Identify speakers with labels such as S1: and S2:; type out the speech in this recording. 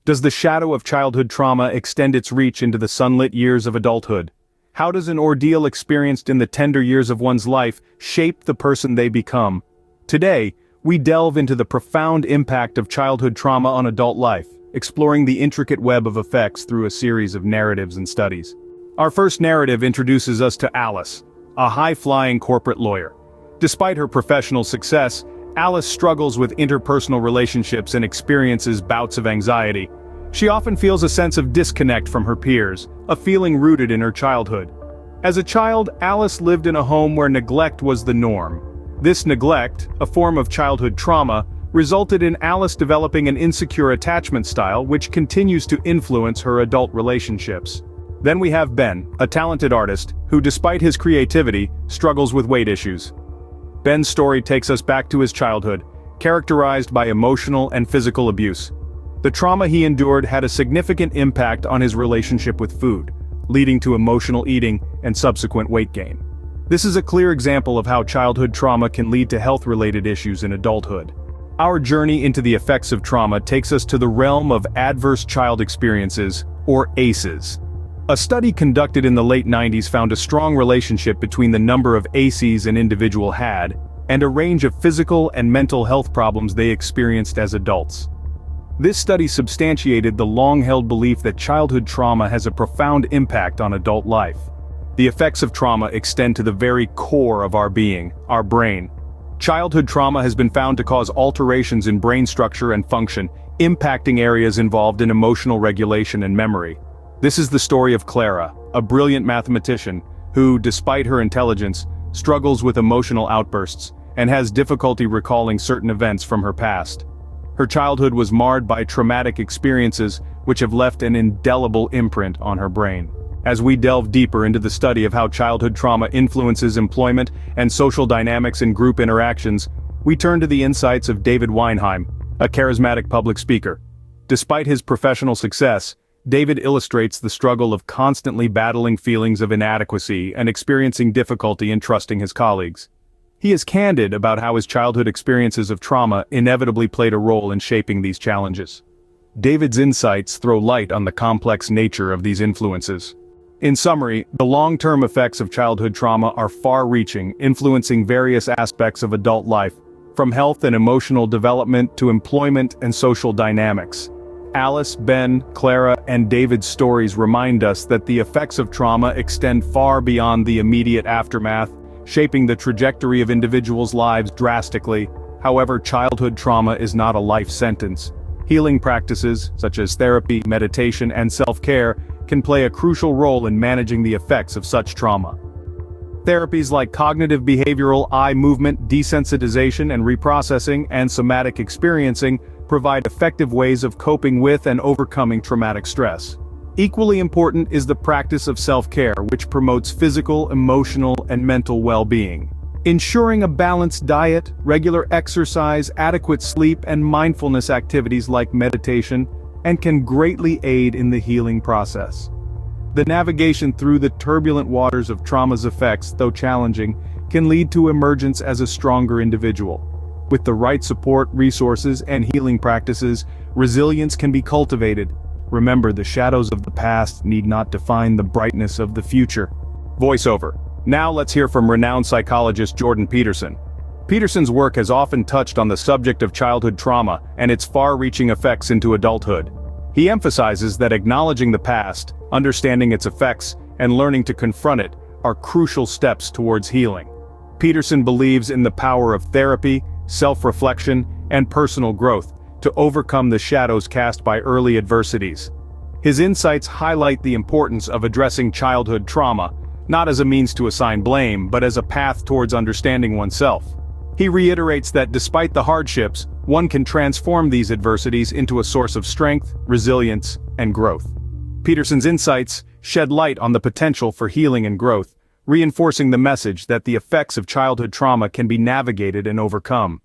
S1: Does the shadow of childhood trauma extend its reach into the sunlit years of adulthood? How does an ordeal experienced in the tender years of one's life shape the person they become? Today, we delve into the profound impact of childhood trauma on adult life, exploring the intricate web of effects through a series of narratives and studies. Our first narrative introduces us to Alice, a high-flying corporate lawyer. Despite her professional success, Alice struggles with interpersonal relationships and experiences bouts of anxiety. She often feels a sense of disconnect from her peers, a feeling rooted in her childhood. As a child, Alice lived in a home where neglect was the norm. This neglect, a form of childhood trauma, resulted in Alice developing an insecure attachment style which continues to influence her adult relationships. Then we have Ben, a talented artist, who despite his creativity, struggles with weight issues. Ben's story takes us back to his childhood, characterized by emotional and physical abuse. The trauma he endured had a significant impact on his relationship with food, leading to emotional eating and subsequent weight gain. This is a clear example of how childhood trauma can lead to health-related issues in adulthood. Our journey into the effects of trauma takes us to the realm of adverse child experiences, or ACEs. A study conducted in the late 90s found a strong relationship between the number of ACEs an individual had, and a range of physical and mental health problems they experienced as adults. This study substantiated the long-held belief that childhood trauma has a profound impact on adult life. The effects of trauma extend to the very core of our being, our brain. Childhood trauma has been found to cause alterations in brain structure and function, impacting areas involved in emotional regulation and memory. This is the story of Clara, a brilliant mathematician, who, despite her intelligence, struggles with emotional outbursts, and has difficulty recalling certain events from her past. Her childhood was marred by traumatic experiences which have left an indelible imprint on her brain. As we delve deeper into the study of how childhood trauma influences employment and social dynamics in group interactions, we turn to the insights of David Weinheim, a charismatic public speaker. Despite his professional success, David illustrates the struggle of constantly battling feelings of inadequacy and experiencing difficulty in trusting his colleagues. He is candid about how his childhood experiences of trauma inevitably played a role in shaping these challenges. David's insights throw light on the complex nature of these influences. In summary, the long-term effects of childhood trauma are far-reaching, influencing various aspects of adult life, from health and emotional development to employment and social dynamics. Alice, Ben, Clara, and David's stories remind us that the effects of trauma extend far beyond the immediate aftermath, shaping the trajectory of individuals' lives drastically. However, childhood trauma is not a life sentence. Healing practices, such as therapy, meditation, and self-care, can play a crucial role in managing the effects of such trauma. Therapies like cognitive behavioral eye movement desensitization and reprocessing and somatic experiencing provide effective ways of coping with and overcoming traumatic stress. Equally important is the practice of self-care, which promotes physical, emotional, and mental well-being. Ensuring a balanced diet, regular exercise, adequate sleep, and mindfulness activities like meditation can greatly aid in the healing process. The navigation through the turbulent waters of trauma's effects, though challenging, can lead to emergence as a stronger individual. With the right support, resources, and healing practices, resilience can be cultivated. Remember, the shadows of the past need not define the brightness of the future. Voiceover. Now let's hear from renowned psychologist Jordan Peterson. Peterson's work has often touched on the subject of childhood trauma and its far-reaching effects into adulthood. He emphasizes that acknowledging the past, understanding its effects, and learning to confront it are crucial steps towards healing. Peterson believes in the power of therapy, self-reflection, and personal growth to overcome the shadows cast by early adversities. His insights highlight the importance of addressing childhood trauma, not as a means to assign blame, but as a path towards understanding oneself. He reiterates that despite the hardships, one can transform these adversities into a source of strength, resilience, and growth. Peterson's insights shed light on the potential for healing and growth, reinforcing the message that the effects of childhood trauma can be navigated and overcome.